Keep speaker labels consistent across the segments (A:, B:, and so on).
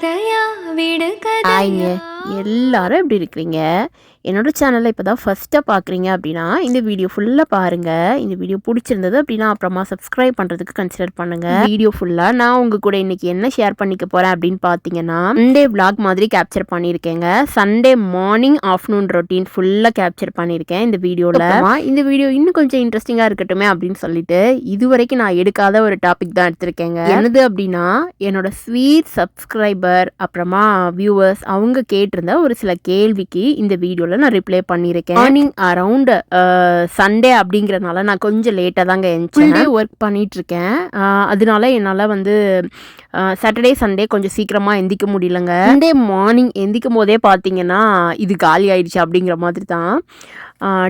A: கதையா விடு
B: ஆயிங்க
A: கதையா
B: எல்லாரும் எப்படி இருக்கிறீங்க? என்னோட சேனலை இப்போ தான் ஃபஸ்ட்டாக பார்க்குறீங்க அப்படின்னா இந்த வீடியோ ஃபுல்லாக பாருங்கள். இந்த வீடியோ பிடிச்சிருந்தது அப்படின்னா அப்புறமா சப்ஸ்கிரைப் பண்ணுறதுக்கு கன்சிடர் பண்ணுங்கள். வீடியோ ஃபுல்லாக நான் உங்கள் கூட இன்றைக்கி என்ன ஷேர் பண்ணிக்க போகிறேன் அப்படின்னு பார்த்தீங்கன்னா சண்டே vlog மாதிரி கேப்சர் பண்ணியிருக்கேங்க. சண்டே மார்னிங் ஆஃப்டர்நூன் ரொட்டீன் ஃபுல்லாக கேப்சர் பண்ணியிருக்கேன் இந்த வீடியோவில். இந்த வீடியோ இன்னும் கொஞ்சம் இன்ட்ரெஸ்டிங்காக இருக்கட்டுமே அப்படின்னு சொல்லிட்டு இது வரைக்கும் நான் எடுக்காத ஒரு டாபிக் தான் எடுத்திருக்கேங்க. என்னது அப்படின்னா என்னோட ஸ்வீட் சப்ஸ்கிரைபர் அப்புறமா வியூவர்ஸ் அவங்க கேட்டிருந்த ஒரு சில கேள்விக்கு இந்த வீடியோவில் நான் ரிப்ளை பண்ணியிருக்கேன். மார்னிங் அரவுண்ட் சண்டே அப்படிங்கிறதுனால நான் கொஞ்சம் லேட்டாக தாங்க எழுந்திரிச்சேன். ஒர்க் பண்ணிகிட்ருக்கேன். அதனால என்னால் வந்து சாட்டர்டே சண்டே கொஞ்சம் சீக்கிரமாக எந்திக்க முடியலங்க. சண்டே மார்னிங் எந்திக்கும் போதே பார்த்தீங்கன்னா இது காலி ஆயிடுச்சு அப்படிங்கிற மாதிரி தான்.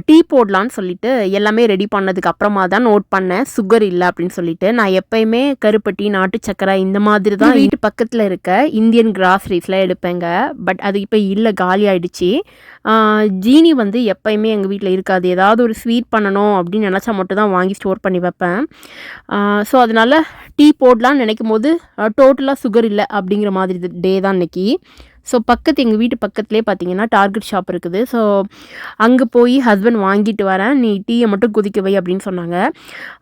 B: டீ போடலான்னு சொல்லிட்டு எல்லாமே ரெடி பண்ணதுக்கு அப்புறமா தான் நோட் பண்ணேன் சுகர் இல்லை அப்படின்னு சொல்லிட்டு. நான் எப்பயுமே கருப்பட்டி நாட்டு சக்கரை இந்த மாதிரி தான் வீட்டு பக்கத்தில் இருக்க இந்தியன் கிராசரிஸில் எடுப்பேங்க. பட் அது இப்போ இல்லை, காலி ஆயிடுச்சு. ஜீனி வந்து எப்பயுமே எங்கள் வீட்டில் இருக்காது. ஏதாவது ஒரு ஸ்வீட் பண்ணணும் அப்படின்னு நினச்சா மட்டும் தான் வாங்கி ஸ்டோர் பண்ணி வைப்பேன். ஸோ அதனால் டீ போடலான்னு நினைக்கும் போது டோட்டலாக சுகர் இல்லை அப்படிங்கிற மாதிரி டே தான் இன்றைக்கி. ஸோ எங்கள் வீட்டு பக்கத்துலேயே பார்த்தீங்கன்னா டார்கெட் ஷாப் இருக்குது. ஸோ அங்கே போய் ஹஸ்பண்ட் வாங்கிட்டு வரேன், நீ டீயை மட்டும் கொதிக்க வை அப்படின்னு சொன்னாங்க.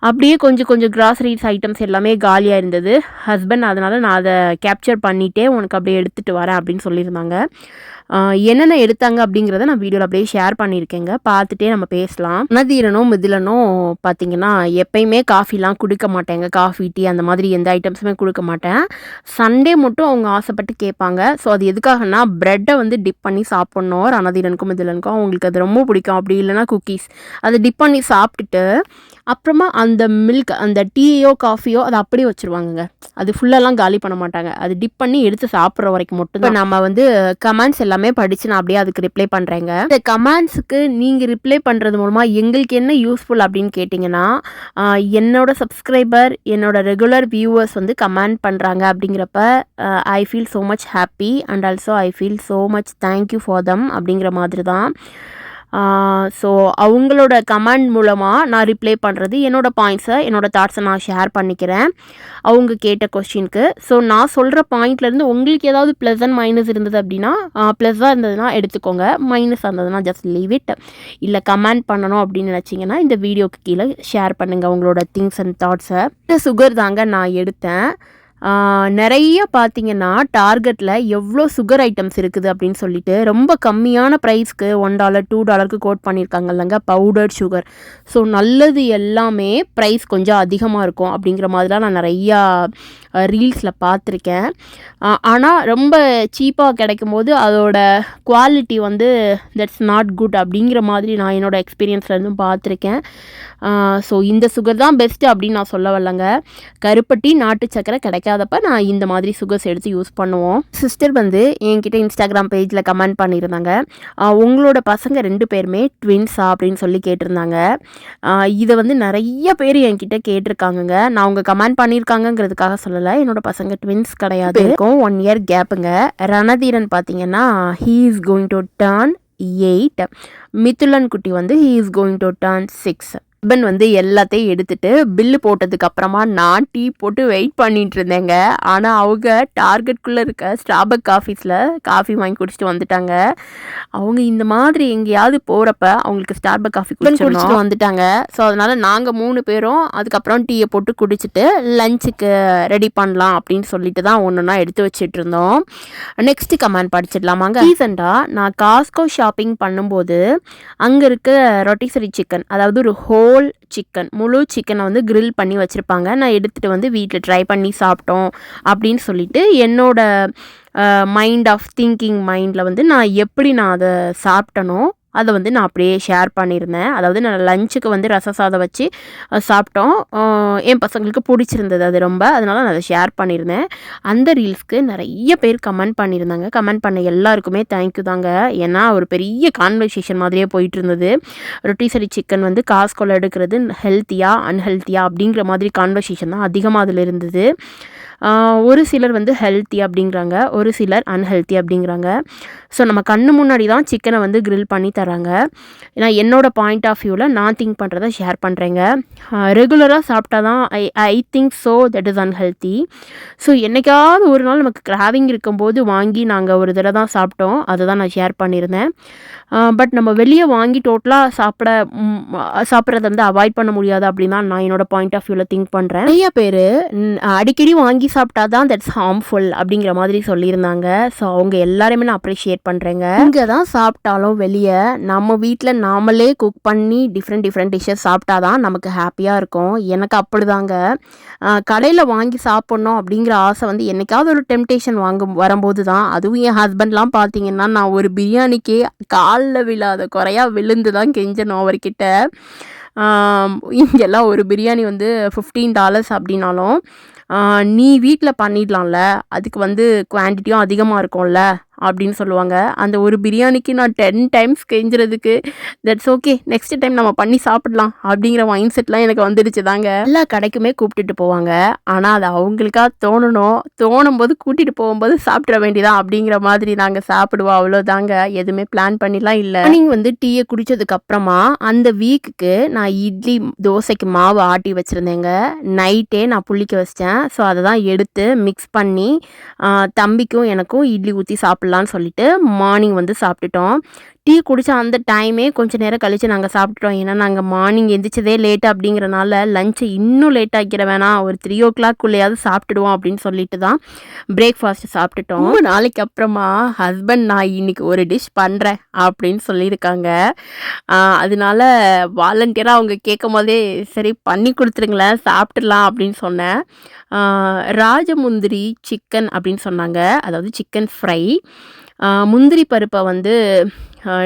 B: அப்படியே கொஞ்சம் கிராசரிஸ் ஐட்டம்ஸ் எல்லாமே காலியாக இருந்தது. ஹஸ்பண்ட் அதனால் நான் அதை கேப்சர் பண்ணிகிட்டே உனக்கு அப்படியே எடுத்துகிட்டு வரேன் அப்படின்னு சொல்லியிருந்தாங்க. என்னென்ன எடுத்தாங்க அப்படிங்கிறத நான் வீடியோவில் அப்படியே ஷேர் பண்ணியிருக்கேங்க. பார்த்துட்டே நம்ம பேசலாம். நதீரனும் மிதிலனும் பார்த்தீங்கன்னா எப்பயுமே காஃபிலாம் கொடுக்க மாட்டேங்க. காஃபி டீ அந்த மாதிரி எந்த ஐட்டம்ஸுமே கொடுக்க மாட்டேன். சண்டே மட்டும் அவங்க ஆசைப்பட்டு கேட்பாங்க. ஸோ அது எதுக்காகனா ப்ரெட்டை வந்து டிப் பண்ணி சாப்பிட்ணும். ரணதீரனுக்கும் மிதிலனுக்கும் அவங்களுக்கு அது ரொம்ப பிடிக்கும். அப்படி இல்லைனா குக்கீஸ் அதை டிப் பண்ணி சாப்பிட்டுட்டு அப்புறமா அந்த மில்க் அந்த டீயோ காஃபியோ அதை அப்படியே வச்சுருவாங்கங்க. அது ஃபுல்லெல்லாம் காலி பண்ண மாட்டாங்க. அது டிப் பண்ணி எடுத்து சாப்பிட்ற வரைக்கும் மட்டும் தான். நம்ம வந்து கமெண்ட்ஸ் எல்லாமே படித்து நான் அப்படியே அதுக்கு ரிப்ளை பண்ணுறேங்க. இந்த கமெண்ட்ஸுக்கு நீங்கள் ரிப்ளை பண்ணுறது மூலமாக எங்களுக்கு என்ன யூஸ்ஃபுல் அப்படின்னு கேட்டிங்கன்னா, என்னோட சப்ஸ்கிரைபர் என்னோட ரெகுலர் வியூவர்ஸ் வந்து கமெண்ட் பண்ணுறாங்க அப்படிங்கிறப்ப I feel so much happy and also I feel so much thank you for them அப்படிங்கிற மாதிரி தான். ஸோ அவங்களோட கமெண்ட் மூலமாக நான் ரிப்ளை பண்ணுறது என்னோடய பாயிண்ட்ஸை என்னோடய தாட்ஸை நான் ஷேர் பண்ணிக்கிறேன் அவங்க கேட்ட கொஸ்டினுக்கு. ஸோ நான் சொல்கிற பாயிண்ட்லேருந்து உங்களுக்கு ஏதாவது ப்ளஸ் அண்ட் மைனஸ் இருந்தது அப்படின்னா, ப்ளஸ்ஸாக இருந்ததுன்னா எடுத்துக்கோங்க, மைனஸாக இருந்ததுன்னா ஜஸ்ட் லீவ் இட். இல்லை கமெண்ட் பண்ணணும் அப்படின்னு நினச்சிங்கன்னா இந்த வீடியோக்கு கீழே ஷேர் பண்ணுங்கள் உங்களோட திங்ஸ் அண்ட் தாட்ஸை. இந்த சுகர் தாங்க நான் எடுத்தேன். நிறைய பார்த்தீங்கன்னா டார்கெட்டில் எவ்வளோ சுகர் ஐட்டம்ஸ் இருக்குது அப்படின்னு சொல்லிட்டு ரொம்ப கம்மியான ப்ரைஸ்க்கு $1 $2 கோட் பண்ணியிருக்காங்க இல்லைங்க பவுடர் சுகர். ஸோ நல்லது எல்லாமே ப்ரைஸ் கொஞ்சம் அதிகமாக இருக்கும் அப்படிங்கிற மாதிரிலாம் நான் நிறையா ரீல்ஸில் பார்த்துருக்கேன். ஆனால் ரொம்ப சீப்பாக கிடைக்கும் போது அதோட குவாலிட்டி வந்து தட்ஸ் நாட் குட் அப்படிங்கிற மாதிரி நான் என்னோடய எக்ஸ்பீரியன்ஸ்லேருந்தும் பார்த்துருக்கேன். ஸோ இந்த சுகர் தான் பெஸ்ட்டு அப்படின்னு நான் சொல்ல வரலங்க. கருப்பட்டி நாட்டு சக்கரை கிடைக்காதப்ப நான் இந்த மாதிரி சுகர்ஸ் எடுத்து யூஸ் பண்ணுவோம். சிஸ்டர் வந்து என்கிட்ட இன்ஸ்டாகிராம் பேஜில் கமெண்ட் பண்ணியிருந்தாங்க, உங்களோட பசங்க 2 பேருமே ட்வின்ஸா அப்படின்னு சொல்லி கேட்டிருந்தாங்க. இதை வந்து நிறைய பேர் என்கிட்ட கேட்டிருக்காங்கங்க. நான் அவங்க கமெண்ட் பண்ணியிருக்காங்கங்கிறதுக்காக சொல்லலை. என்னோட பசங்க ட்வின்ஸ் கிடையாது. இருக்கும் 1 இயர் கேப்புங்க. ரணதீரன் பார்த்தீங்கன்னா he is going to turn 8. Mithulan குட்டி வந்து he is going to turn 6. Husband வந்து எல்லாத்தையும் எடுத்துகிட்டு பில்லு போட்டதுக்கு அப்புறமா நான் டீ போட்டு வெயிட் பண்ணிட்டு இருந்தேங்க. ஆனால் அவங்க டார்கெட்குள்ளே இருக்க ஸ்டார்பக் காஃபீஸில் காஃபி வாங்கி குடிச்சிட்டு வந்துட்டாங்க. அவங்க இந்த மாதிரி எங்கேயாவது போகிறப்ப அவங்களுக்கு ஸ்டார்பக் காஃபி குடிச்சிட்டு வந்துட்டாங்க. ஸோ அதனால் நாங்கள் 3 பேரும் அதுக்கப்புறம் டீயை போட்டு குடிச்சிட்டு லஞ்சுக்கு ரெடி பண்ணலாம் அப்படின்னு சொல்லிட்டு தான் ஒன்றுனா எடுத்து வச்சுட்டு இருந்தோம். நெக்ஸ்ட்டு கமெண்ட் படிச்சிடலாமாங்க. ரீசெண்டாக நான் காஸ்கோ ஷாப்பிங் பண்ணும்போது அங்கே இருக்க ரொட்டிசரி சிக்கன், அதாவது ஒரு ஹோல் சிக்கன், முழு சிக்கனை வந்து கிரில் பண்ணி வச்சுருப்பாங்க. நான் எடுத்துகிட்டு வந்து வீட்டில் ட்ரை பண்ணி சாப்பிட்டோம் அப்படின்னு சொல்லிட்டு என்னோட மைண்ட் ஆஃப் திங்கிங் மைண்டில் வந்து நான் எப்படி நான் அதை சாப்பிட்டனோ அதை வந்து நான் அப்படியே ஷேர் பண்ணியிருந்தேன். அதாவது நான் லஞ்சுக்கு வந்து ரச சாதம் வச்சு சாப்பிட்டோம். என் பசங்களுக்கு பிடிச்சிருந்தது அது ரொம்ப, அதனால் நான் அதை ஷேர் பண்ணியிருந்தேன். அந்த ரீல்ஸ்க்கு நிறைய பேர் கமெண்ட் பண்ணியிருந்தாங்க. கமெண்ட் பண்ண எல்லாருக்குமே தேங்க்யூ தாங்க. ஏன்னா ஒரு பெரிய கான்வர்சேஷன் மாதிரியே போயிட்டு இருந்தது. ரொட்டிசரி சிக்கன் வந்து காஸ்கோல எடுக்கிறது ஹெல்த்தியா அன்ஹெல்த்தியா அப்படிங்கிற மாதிரி கான்வர்சேஷன் தான் அதிகமாக அதில் இருந்தது. ஒரு சிலர் வந்து ஹெல்த்தி அப்படிங்கிறாங்க, ஒரு சிலர் அன்ஹெல்த்தி அப்படிங்கிறாங்க. ஸோ நம்ம கண்ணு முன்னாடி தான் சிக்கனை வந்து கிரில் பண்ணி தராங்க. ஏன்னா என்னோட பாயிண்ட் ஆஃப் வியூவில் நான் திங்க் பண்ணுறதை ஷேர் பண்ணுறேங்க. ரெகுலராக சாப்பிட்டா தான் I think so that is unhealthy. So என்றைக்காவது ஒரு நாள் நமக்கு கிராவிங் இருக்கும்போது வாங்கி நாங்கள் ஒரு தடவை தான் சாப்பிட்டோம். அதை தான் நான் ஷேர் பண்ணியிருந்தேன். பட் நம்ம வெளியே வாங்கி டோட்டலாக சாப்பிட்றத வந்து அவாய்ட் பண்ண முடியாது அப்படின்னு தான் நான் என்னோட பாயிண்ட் ஆஃப் வியூவில் திங்க் பண்ணுறேன். நிறைய பேர் அடிக்கடி வாங்கி சாப்பிட்டா தான் தட்ஸ் ஹார்ம்ஃபுல் அப்படிங்கிற மாதிரி சொல்லியிருந்தாங்க. ஸோ அவங்க எல்லாருமே நான் அப்ரிஷியேட் பண்ணுறேங்க. இங்கே தான் சாப்பிட்டாலும் வெளியே நம்ம வீட்டில் நாமளே குக் பண்ணி டிஃப்ரெண்ட் டிஷ்ஷஸ் சாப்பிட்டா தான் நமக்கு ஹாப்பியாக இருக்கும். எனக்கு அப்படிதாங்க. கடையில் வாங்கி சாப்பிட்ணும் அப்படிங்கிற ஆசை வந்து என்னைக்காவது ஒரு டெம்டேஷன் வரும்போது தான். அதுவும் என் ஹஸ்பண்ட்லாம் பார்த்தீங்கன்னா நான் ஒரு பிரியாணிக்கே காலில் விழாத குறையா விழுந்து தான் கெஞ்சணும் அவர்கிட்ட. இங்கெல்லாம் ஒரு பிரியாணி வந்து $15 அப்படின்னாலும் நீ வீட்டில் பண்ணிடலாம்ல, அதுக்கு வந்து குவான்டிட்டியும் அதிகமாக இருக்கும்ல அப்படின்னு சொல்லுவாங்க. அந்த ஒரு பிரியாணிக்கு நான் 10 டைம்ஸ் கெஞ்சுறதுக்கு தட்ஸ் ஓகே, நெக்ஸ்ட் டைம் நம்ம பண்ணி சாப்பிடலாம் அப்படிங்கிற மைண்ட் செட்லாம் எனக்கு வந்துடுச்சு தாங்க. எல்லா கடைக்குமே கூப்பிட்டுட்டு போவாங்க. ஆனால் அது அவங்களுக்காக தோணும் போது கூட்டிகிட்டு போகும்போது சாப்பிட வேண்டியதான் அப்படிங்கிற மாதிரி நாங்கள் சாப்பிடுவோம். அவ்வளோதாங்க, எதுவுமே பிளான் பண்ணிலாம் இல்லை. நீங்கள் வந்து டீயை குடித்ததுக்கு அப்புறமா அந்த வீக்குக்கு நான் இட்லி தோசைக்கு மாவு ஆட்டி வச்சுருந்தேங்க. நைட்டே நான் புளிக்க வச்சிட்டேன். ஸோ அதை தான் எடுத்து மிக்ஸ் பண்ணி தம்பிக்கும் எனக்கும் இட்லி ஊற்றி சாப்பிட்லான்னு சொல்லிட்டு மார்னிங் வந்து சாப்பிட்டுட்டோம். டீ குடித்த அந்த டைமே கொஞ்சம் நேரம் கழித்து நாங்கள் சாப்பிட்டுட்டோம். ஏன்னா நாங்கள் மார்னிங் எந்திரிச்சதே லேட்டு அப்படிங்கிறனால லஞ்சை இன்னும் லேட் ஆக்கிற வேணாம், ஒரு 3 o'clock சாப்பிட்டுடுவோம் அப்படின்னு சொல்லிட்டு தான் பிரேக்ஃபாஸ்ட் சாப்பிட்டுட்டோம். 3 நாளைக்கு அப்புறமா ஹஸ்பண்ட் நான் இன்னைக்கு ஒரு டிஷ் பண்ணுறேன் அப்படின்னு சொல்லியிருக்காங்க. அதனால வாலண்டியராக அவங்க கேட்கும் போதே சரி பண்ணி கொடுத்துருங்களேன், சாப்பிட்டுடலாம் அப்படின்னு சொன்னேன். ராஜமுந்திரி சிக்கன் அப்படின்னு சொன்னாங்க. அதாவது சிக்கன் ஃப்ரை. முந்திரி பருப்பை வந்து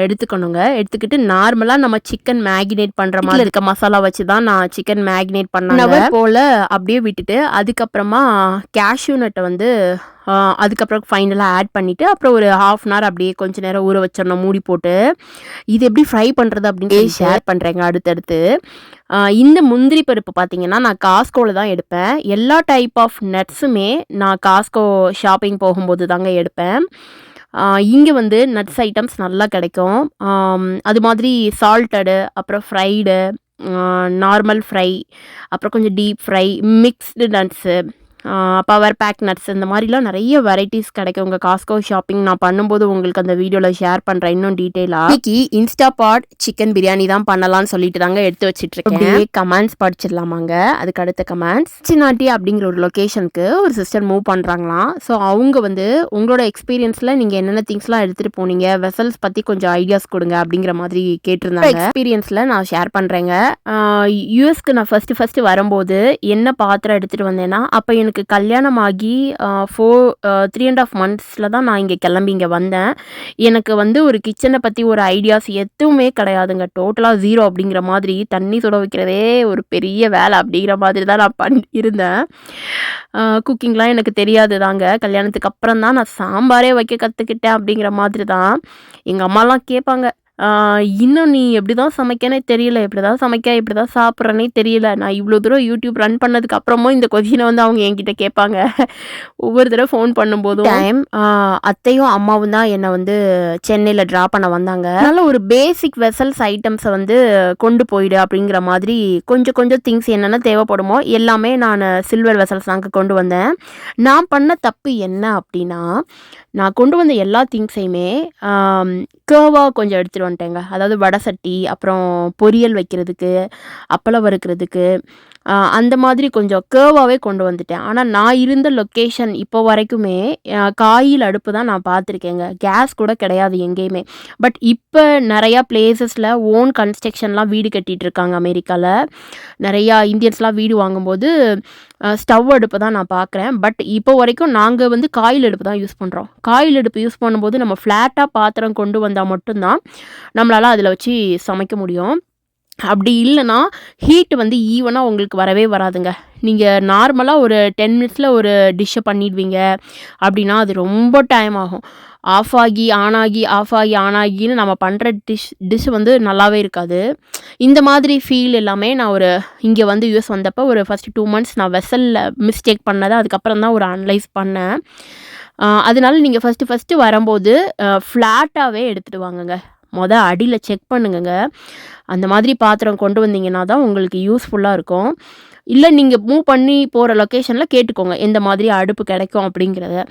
B: எடுத்துக்கணுங்க. எடுத்துக்கிட்டு நார்மலாக நம்ம சிக்கன் மேகினேட் பண்ணுற மாதிரி இருக்க மசாலா வச்சு தான் நான் சிக்கன் மேகினேட் பண்ண போல் அப்படியே விட்டுட்டு அதுக்கப்புறமா கேஷ்யூ நட்டை வந்து அதுக்கப்புறம் ஃபைனலாக ஆட் பண்ணிவிட்டு அப்புறம் ஒரு 1/2 hour அப்படியே கொஞ்சம் நேரம் ஊற வச்சிடணும் மூடி போட்டு. இது எப்படி ஃப்ரை பண்ணுறது அப்படின்னு ஷேர் பண்ணுறேங்க அடுத்தடுத்து. இந்த முந்திரி பருப்பு பார்த்தீங்கன்னா நான் காஸ்கோவில் தான் எடுப்பேன். எல்லா டைப் ஆஃப் நட்ஸுமே நான் காஸ்கோ ஷாப்பிங் போகும்போது தாங்க எடுப்பேன். இங்கே வந்து நட்ஸ் ஐட்டம்ஸ் நல்லா கிடைக்கும். அது மாதிரி சால்ட்டடு, அப்புறம் ஃப்ரைடு, நார்மல் ஃப்ரை, அப்புறம் கொஞ்சம் deep fry, mixed nuts, power pack nuts, இந்த மாதிரிலாம் நிறைய வெரைட்டிஸ் கிடைக்கும் உங்கள் காஸ்கோ ஷாப்பிங். நான் பண்ணும்போது உங்களுக்கு அந்த வீடியோவில் ஷேர் பண்ணுறேன் இன்னும் டீட்டெயிலாக. இன்னைக்கு இன்ஸ்டாபாட் சிக்கன் பிரியாணி தான் பண்ணலாம்னு சொல்லிட்டு தாங்க எடுத்து வச்சுட்ருக்கேன். கமெண்ட்ஸ் படிச்சிடலாமாங்க. அதுக்கு அடுத்த கமெண்ட்ஸ், சின்னாட்டி அப்படிங்கிற ஒரு லொக்கேஷனுக்கு ஒரு சிஸ்டர் மூவ் பண்ணுறாங்களாம். ஸோ அவங்க வந்து உங்களோட எக்ஸ்பீரியன்ஸில் நீங்கள் என்னென்ன திங்ஸ்லாம் எடுத்துகிட்டு போனீங்க, வெசல்ஸ் பற்றி கொஞ்சம் ஐடியாஸ் கொடுங்க அப்படிங்கிற மாதிரி கேட்டிருந்தாங்க. எக்ஸ்பீரியன்ஸில் நான் ஷேர் பண்ணுறேங்க. யூஎஸ்க்கு நான் ஃபஸ்ட்டு வரும்போது என்ன பாத்திரம் எடுத்துகிட்டு வந்தேன்னா, அப்போ எனக்கு கல்யாணம் ஆகி 3.5 months தான் நான் இங்கே கிளம்பி இங்கே வந்தேன். எனக்கு வந்து ஒரு கிச்சனை பற்றி ஒரு ஐடியாஸ் எதுவுமே கிடையாதுங்க. டோட்டலாக 0 அப்படிங்கிற மாதிரி. தண்ணி சுட வைக்கிறதே ஒரு பெரிய வேலை அப்படிங்கிற மாதிரி தான் நான் இருந்தேன். குக்கிங்லாம் எனக்கு தெரியாது தாங்க. கல்யாணத்துக்கு அப்புறம் தான் நான் சாம்பாரே வைக்க கற்றுக்கிட்டேன் அப்படிங்கிற மாதிரி தான். எங்கள் அம்மாலாம் கேட்பாங்க, இன்னும் நீ எப்படி தான் சமைக்கனே தெரியல, எப்படி தான் எப்படி தான் சாப்பிட்றனே தெரியல. நான் இவ்வளோ தூரம் யூடியூப் ரன் பண்ணதுக்கு அப்புறமும் இந்த கொஸ்டினை வந்து அவங்க என்கிட்ட கேட்பாங்க. ஒவ்வொரு தடவை ஃபோன் பண்ணும்போதும் அத்தையும் அம்மாவும் தான் என்னை வந்து சென்னையில் ட்ரா பண்ண வந்தாங்க. அதனால் ஒரு பேசிக் வெசல்ஸ் ஐட்டம்ஸை வந்து கொண்டு போயிடு அப்படிங்கிற மாதிரி கொஞ்சம் திங்ஸ் என்னென்ன தேவைப்படுமோ எல்லாமே நான் சில்வர் வெசல்ஸ் தாங்க கொண்டு வந்தேன். நான் பண்ண தப்பு என்ன அப்படின்னா, நான் கொண்டு வந்த எல்லா திங்ஸையுமே கேர்வாக கொஞ்சம் எடுத்துகிட்டு வந்துட்டேங்க. அதாவது வடை சட்டி, அப்புறம் பொரியல் வைக்கிறதுக்கு, அப்பளம் வறுக்கிறதுக்கு, அந்த மாதிரி கொஞ்சம் கேர்வாகவே கொண்டு வந்துட்டேன். ஆனால் நான் இருந்த லொக்கேஷன் இப்போ வரைக்குமே காயில் அடுப்பு தான் நான் பார்த்துருக்கேங்க. கேஸ் கூட கிடையாது எங்கேயுமே. பட் இப்போ நிறையா பிளேசஸில் ஓன் கன்ஸ்ட்ரக்ஷன்லாம் வீடு கட்டிகிட்டு இருக்காங்க. அமெரிக்காவில் நிறையா இந்தியன்ஸ்லாம் வீடு வாங்கும்போது ஸ்டவ் அடுப்பு தான் நான் பார்க்குறேன். பட் இப்போ வரைக்கும் நாங்கள் வந்து காயில் அடுப்பு தான் யூஸ் பண்ணுறோம். காயில் அடுப்பு யூஸ் பண்ணும்போது நம்ம ஃப்ளாட்டாக பாத்திரம் கொண்டு வந்தால் மட்டும்தான் நம்மளால் அதில் வச்சு சமைக்க முடியும். அப்படி இல்லைன்னா ஹீட் வந்து ஈவனாக உங்களுக்கு வரவே வராதுங்க. நீங்கள் நார்மலாக ஒரு 10 மினிட்ஸில் ஒரு டிஷ்ஷை பண்ணிடுவீங்க அப்படின்னா அது ரொம்ப டைம் ஆகும். ஆஃப் ஆகி ஆன் ஆகி ஆஃப் ஆகி ஆன் ஆகின்னு நம்ம பண்ணுற டிஷ் வந்து நல்லாவே இருக்காது. இந்த மாதிரி ஃபீல் எல்லாமே நான் இங்கே வந்து யூஎஸ் வந்தப்போ ஒரு ஃபஸ்ட்டு 2 மந்த்ஸ் நான் வெசலில் மிஸ்டேக் பண்ணதை அதுக்கப்புறம் தான் ஒரு அனலைஸ் பண்ணேன். அதனால நீங்கள் ஃபஸ்ட்டு வரும்போது ஃப்ளாட்டாகவே எடுத்துகிட்டு வாங்கங்க. அடியில் செக் பண்ணுங்கங்க. அந்த மாதிரி பாத்திரம் கொண்டு வந்தீங்கன்னா தான் உங்களுக்கு யூஸ்ஃபுல்லாக இருக்கும். இல்லை நீங்கள் மூவ் பண்ணி போகிற லொக்கேஷனில் கேட்டுக்கோங்க எந்த மாதிரி அடுப்பு கிடைக்கும் அப்படிங்கிறத.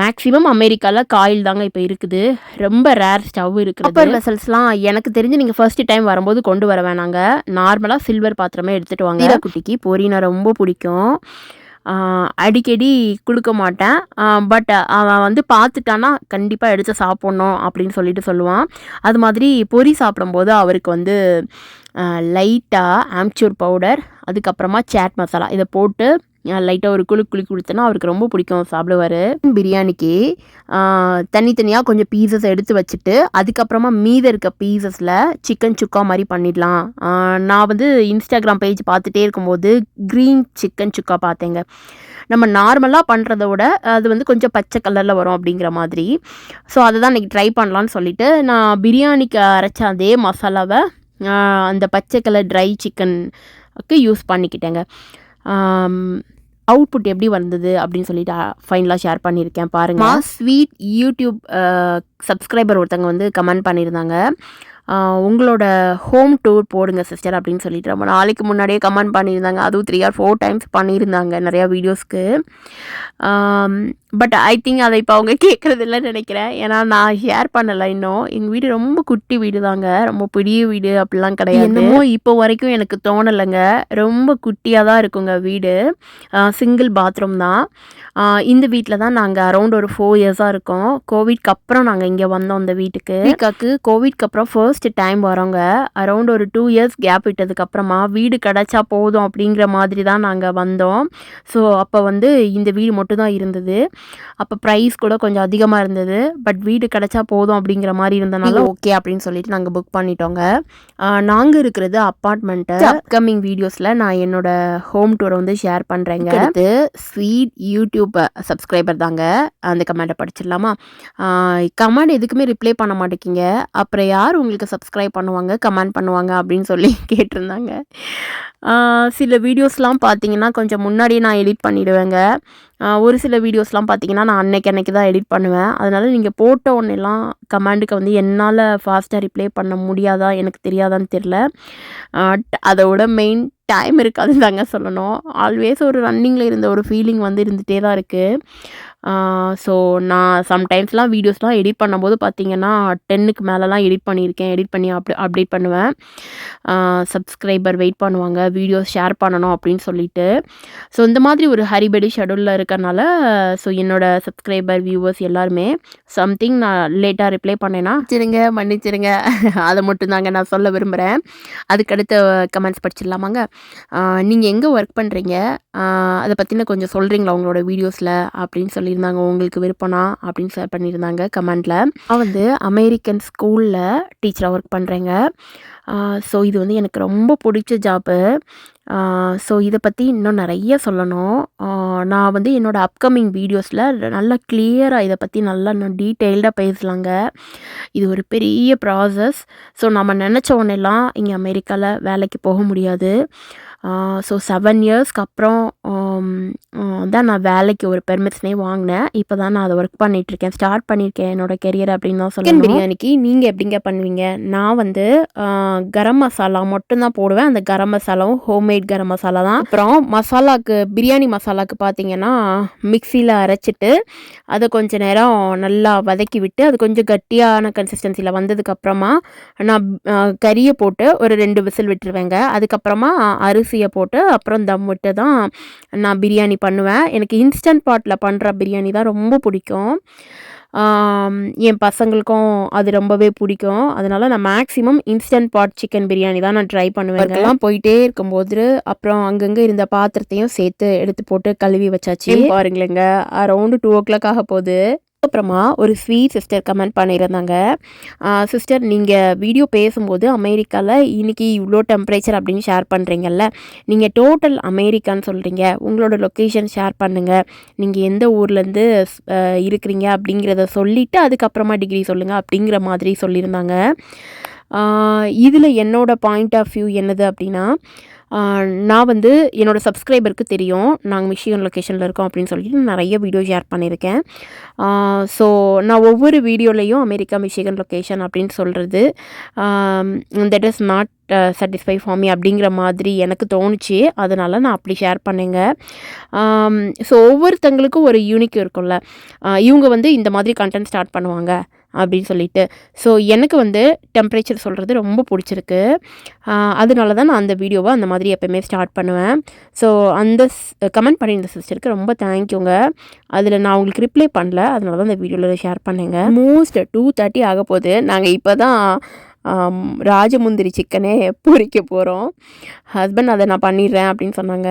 B: மேக்ஸிமம் அமெரிக்காவில் காயில் தாங்க இப்போ இருக்குது. ரொம்ப ரேர் ஸ்டவ் இருக்குது. காப்பர் வெசல்ஸ்லாம் எனக்கு தெரிஞ்சு நீங்கள் ஃபர்ஸ்ட் டைம் வரும்போது கொண்டு வர வேணாங்க. நார்மலாக சில்வர் பாத்திரமே எடுத்துகிட்டு வாங்க. குட்டிக்கு பொரினா ரொம்ப பிடிக்கும். அடிக்கடி கொடுக்க மாட்டேன். பட் அவன் வந்து பார்த்துட்டான்னா கண்டிப்பாக எடுத்து சாப்பிட்ணும் அப்படின்னு சொல்லிட்டு சொல்லுவான். அது மாதிரி பொரி சாப்பிடும்போது அவருக்கு வந்து லைட்டாக ஆம்ச்சூர் பவுடர், அதுக்கப்புறமா சாட் மசாலா இதை போட்டு லைட்டாக ஒரு குளி கொடுத்தேன்னா அவருக்கு ரொம்ப பிடிக்கும், சாப்பிடுவார். பிரியாணிக்கு தனித்தனியாக கொஞ்சம் பீசஸ் எடுத்து வச்சுட்டு அதுக்கப்புறமா மீத இருக்க பீசஸில் சிக்கன் சுக்கா மாதிரி பண்ணிடலாம். நான் வந்து இன்ஸ்டாகிராம் பேஜ் பார்த்துட்டே இருக்கும்போது க்ரீன் சிக்கன் சுக்கா பார்த்தேங்க. நம்ம நார்மலாக பண்ணுறத விட அது வந்து கொஞ்சம் பச்சை கலரில் வரும் அப்படிங்கிற மாதிரி. ஸோ அதை தான் இன்றைக்கி ட்ரை பண்ணலான்னு சொல்லிவிட்டு நான் பிரியாணிக்கு அரைச்ச அதே மசாலாவை அந்த பச்சை கலர் ட்ரை சிக்கனுக்கு யூஸ் பண்ணிக்கிட்டேங்க. அவுட்புட் எப்படி வந்தது அப்படின்னு சொல்லிட்டு ஃபைனலாக ஷேர் பண்ணியிருக்கேன் பாருங்கள். ஸ்வீட் யூடியூப் சப்ஸ்கிரைபர் ஒருத்தங்க வந்து கமெண்ட் பண்ணியிருந்தாங்க, உங்களோட ஹோம் டூர் போடுங்க சிஸ்டர் அப்படின்னு சொல்லிட்டு ரொம்ப நாளைக்கு முன்னாடியே கமெண்ட் பண்ணியிருந்தாங்க. அதுவும் 3 or 4 டைம்ஸ் பண்ணியிருந்தாங்க நிறையா வீடியோஸ்க்கு. பட் ஐ திங்க் அதை இப்போ அவங்க கேட்குறதில்லன்னு நினைக்கிறேன். ஏன்னா நான் ஷேர் பண்ணலை இன்னும். எங்கள் வீடு ரொம்ப குட்டி வீடு தாங்க, ரொம்ப பெரிய வீடு அப்படிலாம் கிடையாது. என்னமோ இப்போ வரைக்கும் எனக்கு தோணலைங்க. ரொம்ப குட்டியாக தான் இருக்குங்க வீடு. சிங்கிள் பாத்ரூம் தான். இந்த வீட்டில் தான் நாங்கள் அரௌண்ட் ஒரு 4 இயர்ஸாக இருக்கோம். கோவிட்க்கு அப்புறம் நாங்கள் இங்கே வந்தோம் இந்த வீட்டுக்கு. கோவிட்க்கு அப்புறம் ஃபர்ஸ்ட் டைம் வரோங்க. அரௌண்ட் ஒரு 2 இயர்ஸ் கேப் விட்டதுக்கப்புறமா வீடு கிடச்சா போதும் அப்படிங்கிற மாதிரி தான் நாங்கள் வந்தோம். ஸோ அப்போ வந்து இந்த வீடு மட்டும் தான் இருந்தது. அப்போ ப்ரைஸ் கூட கொஞ்சம் அதிகமாக இருந்தது. பட் வீடு கிடச்சா போதும் அப்படிங்கிற மாதிரி இருந்தனால ஓகே அப்படின்னு சொல்லிட்டு நாங்கள் புக் பண்ணிட்டோங்க. நாங்கள் இருக்கிறது அப்பார்ட்மெண்ட்டு. அப்கமிங் வீடியோஸில் நான் என்னோட ஹோம் டூரை வந்து ஷேர் பண்ணுறேங்க. அடுத்து ஸ்வீட் யூடியூப் சப்ஸ்கிரைபர் தாங்க. அந்த கமெண்ட்டை படிச்சிடலாமா? கமெண்ட் எதுக்குமே ரிப்ளை பண்ண மாட்டேங்கிங்க, அப்புறம் யார் உங்களுக்கு சப்ஸ்கிரைப் பண்ணுவாங்க கமெண்ட் பண்ணுவாங்க அப்படின்னு சொல்லி கேட்டிருந்தாங்க. சில வீடியோஸ்லாம் பார்த்தீங்கன்னா கொஞ்சம் முன்னாடியே நான் எடிட் பண்ணிவிடுவேங்க. ஒரு சில வீடியோஸ்லாம் பார்த்தீங்கன்னா நான் அன்னைக்கு தான் எடிட் பண்ணுவேன். அதனால் நீங்கள் போட்ட உடனேலாம் கமெண்டுக்கு வந்து என்னால் ஃபாஸ்ட்டாக ரிப்ளை பண்ண முடியாதா எனக்கு தெரியாதான்னு தெரில. அதோட மெயின் டைம் இருக்காதுன்னு தாங்க சொல்லணும். ஆல்வேஸ் ஒரு ரன்னிங்கில் இருந்த ஒரு ஃபீலிங் வந்து இருந்துகிட்டே தான் இருக்குது. ஸோ நான் சம்டைம்ஸ்லாம் வீடியோஸ்லாம் எடிட் பண்ணும்போது பார்த்தீங்கன்னா 10க்கு மேலெலாம் எடிட் பண்ணியிருக்கேன். எடிட் பண்ணி அப்டேட் பண்ணுவேன். சப்ஸ்கிரைபர் வெயிட் பண்ணுவாங்க வீடியோஸ் ஷேர் பண்ணணும் அப்படின்னு சொல்லிட்டு. ஸோ இந்த மாதிரி ஒரு ஹரிபடி ஷெடியூலில் இருக்கறனால ஸோ என்னோடய சப்ஸ்கிரைபர் வியூவர்ஸ் எல்லாருமே சம்திங் நான் லேட்டாக ரிப்ளை பண்ணேன்னா மன்னிச்சிருங்க அதை மட்டும்தாங்க நான் சொல்ல விரும்புகிறேன். அதுக்கடுத்த கமெண்ட்ஸ் படிச்சிடலாமாங்க? நீங்கள் எங்கே ஒர்க் பண்ணுறீங்க, அதை பற்றின கொஞ்சம் சொல்கிறீங்களா உங்களோட வீடியோஸில் அப்படின்னு சொல்லியிருந்தாங்க. உங்களுக்கு விருப்பம்னா அப்படின்னு ஷேர் பண்ணியிருந்தாங்க கமெண்ட்டில். நான் வந்து அமெரிக்கன் ஸ்கூலில் டீச்சராக ஒர்க் பண்ணுறேங்க. ஸோ இது வந்து எனக்கு ரொம்ப பிடிச்ச ஜாப்பு. ஸோ இதை பற்றி இன்னும் நிறைய சொல்லணும். நான் வந்து என்னோடய அப்கமிங் வீடியோஸில் நல்லா கிளியராக இதை பற்றி நல்லா இன்னும் டீட்டெயில்டாக பேசலாங்க. இது ஒரு பெரிய ப்ராசஸ். ஸோ நம்ம நினச்ச ஒன்றெல்லாம் இங்கே அமெரிக்காவில் வேலைக்கு போக முடியாது. ஸோ 7 இயர்ஸ்க்கு அப்புறம் தான் நான் வேலைக்கு ஒரு பெர்மிட்ஸ்னே வாங்கினேன். இப்போ தான் நான் அதை ஒர்க் பண்ணிகிட்ருக்கேன், ஸ்டார்ட் பண்ணியிருக்கேன் என்னோடய கெரியர் அப்படின்னு தான் சொல்லணும். பிரியாணிக்கு நீங்கள் எப்படிங்க பண்ணுவீங்க? நான் வந்து கரம் மசாலா மட்டும்தான் போடுவேன். அந்த கரம் மசாலாவும் ஹோம்மேட் கரம் மசாலா தான். அப்புறம் மசாலாவுக்கு பிரியாணி மசாலாவுக்கு பார்த்தீங்கன்னா மிக்சியில் அரைச்சிட்டு அதை கொஞ்சம் நேரம் நல்லா வதக்கி விட்டு அது கொஞ்சம் கட்டியான கன்சிஸ்டன்சியில் வந்ததுக்கப்புறமா நான் கறியை போட்டு ஒரு 2 விசில் விட்டுருவேங்க. அதுக்கப்புறமா அரிசியை போட்டு அப்புறம் தம் விட்டு தான் நான் பிரியாணி பண்ணுவேன். எனக்கு இன்ஸ்டன்ட் பாட்டில் பண்ணுற பிரியாணி தான் ரொம்ப பிடிக்கும். என் பசங்களுக்கும் அது ரொம்பவே பிடிக்கும். அதனால் நான் maximum instant pot chicken biryani தான் நான் ட்ரை பண்ணுவேன். எல்லாம் போயிட்டே இருக்கும்போது அப்புறம் அங்கங்கே இருந்த பாத்திரத்தையும் சேர்த்து எடுத்து போட்டு கழுவி வச்சாச்சு. பாருங்களேங்க அரௌண்டு 2 o'clock ஆக போகுது. அப்புறமா ஒரு ஸ்வீட் சிஸ்டர் கமெண்ட் பண்ணியிருந்தாங்க. சிஸ்டர் நீங்கள் வீடியோ பேசும்போது அமெரிக்காவில் இன்றைக்கி இவ்வளோ டெம்பரேச்சர் அப்படின்னு ஷேர் பண்ணுறீங்கல்ல, நீங்கள் டோட்டல் அமெரிக்கான்னு சொல்கிறீங்க, உங்களோட லொக்கேஷன் ஷேர் பண்ணுங்கள், நீங்கள் எந்த ஊர்லேருந்து இருக்கிறீங்க அப்படிங்கிறத சொல்லிவிட்டு அதுக்கப்புறமா டிகிரி சொல்லுங்கள் அப்படிங்கிற மாதிரி சொல்லியிருந்தாங்க. இதில் என்னோடய பாயிண்ட் ஆஃப் வியூ என்னது அப்படின்னா, நான் வந்து என்னோடய சப்ஸ்கிரைபருக்கு தெரியும் நாங்கள் மிஷிகன் லொக்கேஷனில் இருக்கோம் அப்படின்னு சொல்லிட்டு நிறைய வீடியோ ஷேர் பண்ணியிருக்கேன். ஸோ நான் ஒவ்வொரு வீடியோலையும் அமெரிக்கா மிஷிகன் லொக்கேஷன் அப்படின்னு சொல்கிறது that is not satisfy for me அப்படிங்கிற மாதிரி எனக்கு தோணுச்சு. அதனால் நான் அப்படி ஷேர் பண்ணேங்க. ஸோ ஒவ்வொருத்தங்களுக்கும் ஒரு யூனிக் இருக்கும்ல, இவங்க வந்து இந்த மாதிரி கண்டென்ட் ஸ்டார்ட் பண்ணுவாங்க அப்படின்னு சொல்லிட்டு. ஸோ எனக்கு வந்து டெம்பரேச்சர் சொல்கிறது ரொம்ப பிடிச்சிருக்கு. அதனால தான் நான் அந்த வீடியோவை அந்த மாதிரி எப்போயுமே ஸ்டார்ட் பண்ணுவேன். ஸோ அந்த கமெண்ட் பண்ணியிருந்த சிஸ்டருக்கு ரொம்ப தேங்க்யூங்க. அதில் நான் உங்களுக்கு ரிப்ளை பண்ணல, அதனால தான் அந்த வீடியோவில் ஷேர் பண்ணேங்க. மோஸ்ட் 2:30 ஆக போகுது. நாங்கள் இப்போ தான் ராஜமுந்திரி சிக்கனே பொரிக்க போகிறோம். ஹஸ்பண்ட் அதை நான் பண்ணிடுறேன் அப்படின்னு சொன்னாங்க.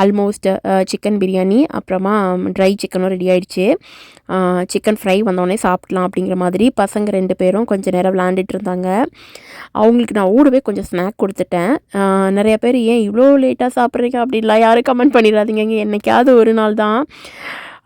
B: ஆல்மோஸ்ட் சிக்கன் பிரியாணி அப்புறமா ட்ரை சிக்கனும் ரெடி ஆகிடுச்சு. சிக்கன் ஃப்ரை வந்தோடனே சாப்பிட்லாம் அப்படிங்கிற மாதிரி பசங்க 2 பேரும் கொஞ்சம் நேரம் விளாண்டுட்டு இருந்தாங்க. அவங்களுக்கு நான் ஓடவே கொஞ்சம் ஸ்நாக் கொடுத்துட்டேன். நிறைய பேர் ஏன் இவ்வளோ லேட்டாக சாப்பிட்றீங்க அப்படின்லாம் யாரும் கமெண்ட் பண்ணிடாதீங்க. என்றைக்காவது ஒரு நாள் தான்.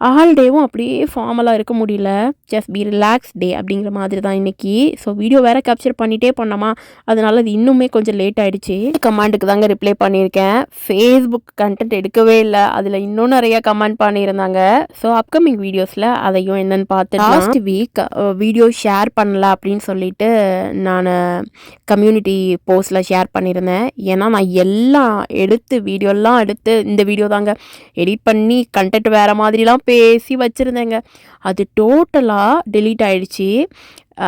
B: ஆல் டேவும் அப்படியே ஃபார்மலாக இருக்க முடியல. ஜஸ்ட் பி ரிலாக்ஸ் டே அப்படிங்கிற மாதிரி தான் இன்றைக்கி. ஸோ வீடியோ வேறு கேப்சர் பண்ணிகிட்டே பண்ணோமா, அதனால் அது இன்னுமே கொஞ்சம் லேட் ஆகிடுச்சு. கமெண்ட்டுக்கு தாங்க ரிப்ளை பண்ணியிருக்கேன். ஃபேஸ்புக் கண்டென்ட் எடுக்கவே இல்லை, அதில் இன்னும் நிறையா கமெண்ட் பண்ணியிருந்தாங்க. ஸோ அப்கமிங் வீடியோஸில் அதையும் என்னென்னு பார்த்து லாஸ்ட் வீக் வீடியோ ஷேர் பண்ணல அப்படின்னு சொல்லிட்டு நான் கம்யூனிட்டி போஸ்ட்டில் ஷேர் பண்ணியிருந்தேன். ஏன்னா நான் எல்லாம் வீடியோலாம் எடுத்து இந்த வீடியோ தாங்க எடிட் பண்ணி கண்டென்ட் வேறு மாதிரிலாம் பேசி வச்சுருந்தேங்க. அது டோட்டலாக டெலீட் ஆகிடுச்சி.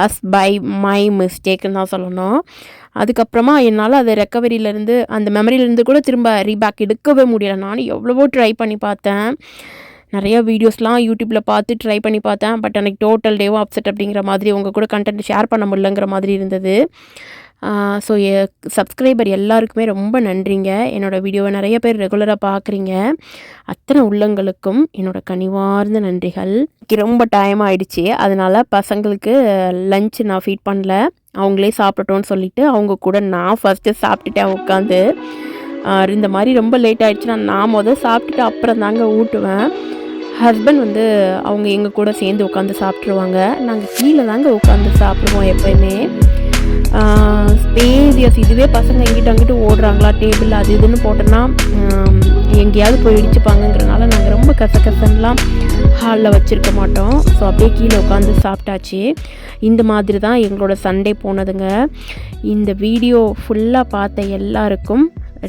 B: அஸ் பை மை மிஸ்டேக்குன்னு தான் சொல்லணும். அதுக்கப்புறமா என்னால் அதை ரெக்கவரியிலேருந்து அந்த மெமரியிலேருந்து கூட திரும்ப ரீபேக் எடுக்கவே முடியலை. நானும் எவ்வளவோ ட்ரை பண்ணி பார்த்தேன். நிறையா வீடியோஸ்லாம் யூடியூப்பில் பார்த்து ட்ரை பண்ணி பார்த்தேன். பட் எனக்கு டோட்டல் டேவும் அப்செட் அப்படிங்கிற மாதிரி உங்கள் கூட கண்டென்ட் ஷேர் பண்ண முடியலங்கிற மாதிரி இருந்தது. ஸோ சப்ஸ்கிரைபர் எல்லாருக்குமே ரொம்ப நன்றிங்க. என்னோடய வீடியோவை நிறைய பேர் ரெகுலராக பார்க்குறீங்க. அத்தனை உள்ளங்களுக்கும் என்னோடய கனிவார்ந்த நன்றிகள். ரொம்ப டைம் ஆகிடுச்சி, அதனால் பசங்களுக்கு லஞ்ச் நான் ஃபீட் பண்ணல, அவங்களே சாப்பிட்டோன்னு சொல்லிவிட்டு அவங்க கூட நான் ஃபஸ்ட்டு சாப்பிட்டுட்டேன் உட்காந்து. இந்த மாதிரி ரொம்ப லேட் ஆகிடுச்சுன்னா நான் சாப்பிட்டுட்டு அப்புறம் தாங்க ஊட்டுவேன். ஹஸ்பண்ட் வந்து அவங்க எங்கள் கூட சேர்ந்து உட்காந்து சாப்பிட்ருவாங்க. நாங்கள் கீழே தாங்க உட்காந்து சாப்பிடுவோம் எப்போயுமே. ஸ்பேசியஸ் இதுவே பசங்க எங்கிட்ட அங்கிட்டு ஓடுறாங்களா டேபிள் அது இதுன்னு போட்டோன்னா எங்கேயாவது போய் இடிச்சுப்பாங்கங்கிறனால நாங்கள் ரொம்ப கசகசன்லாம் ஹாலில் வச்சுருக்க மாட்டோம். ஸோ அப்படியே கீழே உட்காந்து சாப்பிட்டாச்சு. இந்த மாதிரி தான் எங்களோட சண்டே போனதுங்க. இந்த வீடியோ ஃபுல்லாக பார்த்த எல்லாருக்கும்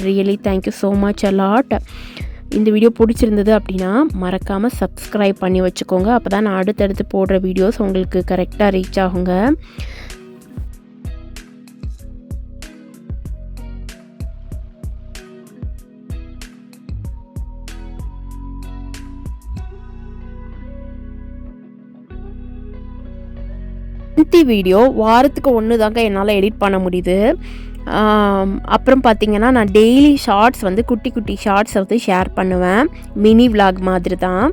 B: really thank you so much a lot. இந்த வீடியோ பிடிச்சிருந்தது அப்படின்னா மறக்காமல் சப்ஸ்கிரைப் பண்ணி வச்சுக்கோங்க. அப்போ தான் நான் அடுத்தடுத்து போடுற வீடியோஸ் உங்களுக்கு கரெக்டாக ரீச் ஆகுங்க. வீடியோ வாரத்துக்கு 1 தாங்க என்னால் எடிட் பண்ண முடியுது. அப்புறம் பார்த்திங்கன்னா நான் டெய்லி ஷார்ட்ஸ் வந்து குட்டி குட்டி ஷார்ட்ஸ் வந்து ஷேர் பண்ணுவேன். மினி விலாக் மாதிரி தான்.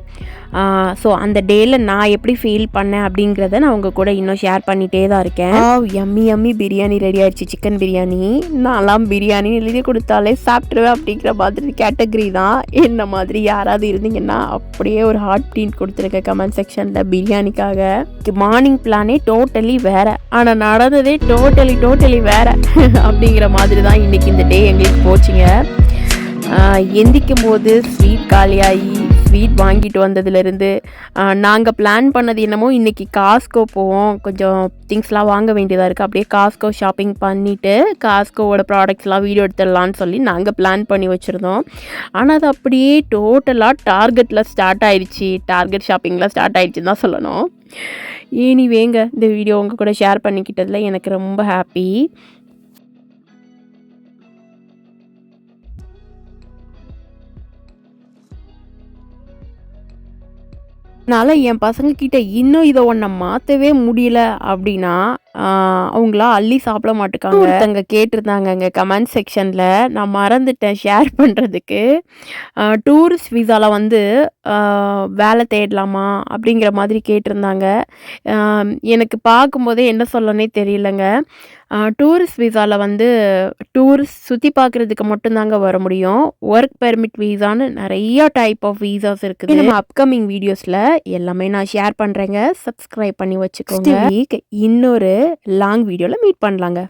B: ஸோ அந்த டேயில் நான் எப்படி ஃபீல் பண்ணேன் அப்படிங்கிறத நான் உங்கள் கூட இன்னும் ஷேர் பண்ணிகிட்டே தான் இருக்கேன். யம்மி பிரியாணி ரெடி ஆகிடுச்சு, சிக்கன் பிரியாணி. நான்லாம் பிரியாணி எழுதி கொடுத்தாலே சாப்பிட்ருவேன் அப்படிங்கிற மாதிரி கேட்டகரி தான். என்ன மாதிரி யாராவது இருந்தீங்கன்னா அப்படியே ஒரு ஹார்ட் பிரிண்ட் கொடுத்துருக்க கமெண்ட் செக்ஷனில் பிரியாணிக்காக. மார்னிங் பிளானே டோட்டலி வேறு, ஆனால் நடந்ததே டோட்டலி வேறு அப்படிங்கிற மாதிரி தான் இன்றைக்கி இந்த டே எங்களுக்கு போச்சுங்க. எந்திக்கும் போது ஸ்வீட் காலியாகி ஸ்வீட் வாங்கிட்டு வந்ததுலேருந்து நாங்கள் பிளான் பண்ணது என்னமோ இன்றைக்கி காஸ்கோ போவோம், கொஞ்சம் திங்ஸ்லாம் வாங்க வேண்டியதாக இருக்குது, அப்படியே காஸ்கோ ஷாப்பிங் பண்ணிவிட்டு காஸ்கோவோட ப்ராடக்ட்ஸ்லாம் வீடியோ எடுத்துடலான்னு சொல்லி நாங்கள் பிளான் பண்ணி வச்சுருந்தோம். ஆனால் அது அப்படியே டோட்டலாக டார்கெட்டில் ஸ்டார்ட் ஆகிடுச்சி, டார்கெட் ஷாப்பிங்கில் ஸ்டார்ட் ஆகிடுச்சின்னு தான் சொல்லணும். வேங்க இந்த வீடியோ உங்கள் கூட ஷேர் பண்ணிக்கிட்டதில் எனக்கு ரொம்ப ஹாப்பி. அதனால் என் பசங்கக்கிட்ட இன்னும் இதை ஒன்றை மாற்றவே முடியல அப்படின்னா அவங்களாம் அள்ளி சாப்பிட மாட்டுக்காங்க. ஒருத்தங்க கேட்டிருந்தாங்கங்க கமெண்ட் செக்ஷனில், நான் மறந்துட்டேன் ஷேர் பண்ணுறதுக்கு. டூரிஸ்ட் விசால வந்து வேலை தேடலாமா அப்படிங்கிற மாதிரி கேட்டிருந்தாங்க. எனக்கு பார்க்கும்போதே என்ன சொல்லனே தெரியலங்க. டூரிஸ்ட் விசால வந்து டூரிஸ்ட் சுற்றி பார்க்குறதுக்கு மட்டும்தாங்க வர முடியும். ஒர்க் பெர்மிட் விசான்னு நிறைய டைப் ஆஃப் விசாஸ் இருக்குது. நம்ம அப்கமிங் வீடியோஸில் எல்லாமே நான் ஷேர் பண்ணுறேங்க. சப்ஸ்கிரைப் பண்ணி வச்சுக்கோங்க. வீக் இன்னொரு லாங் வீடியோவில் மீட் பண்ணலாங்க.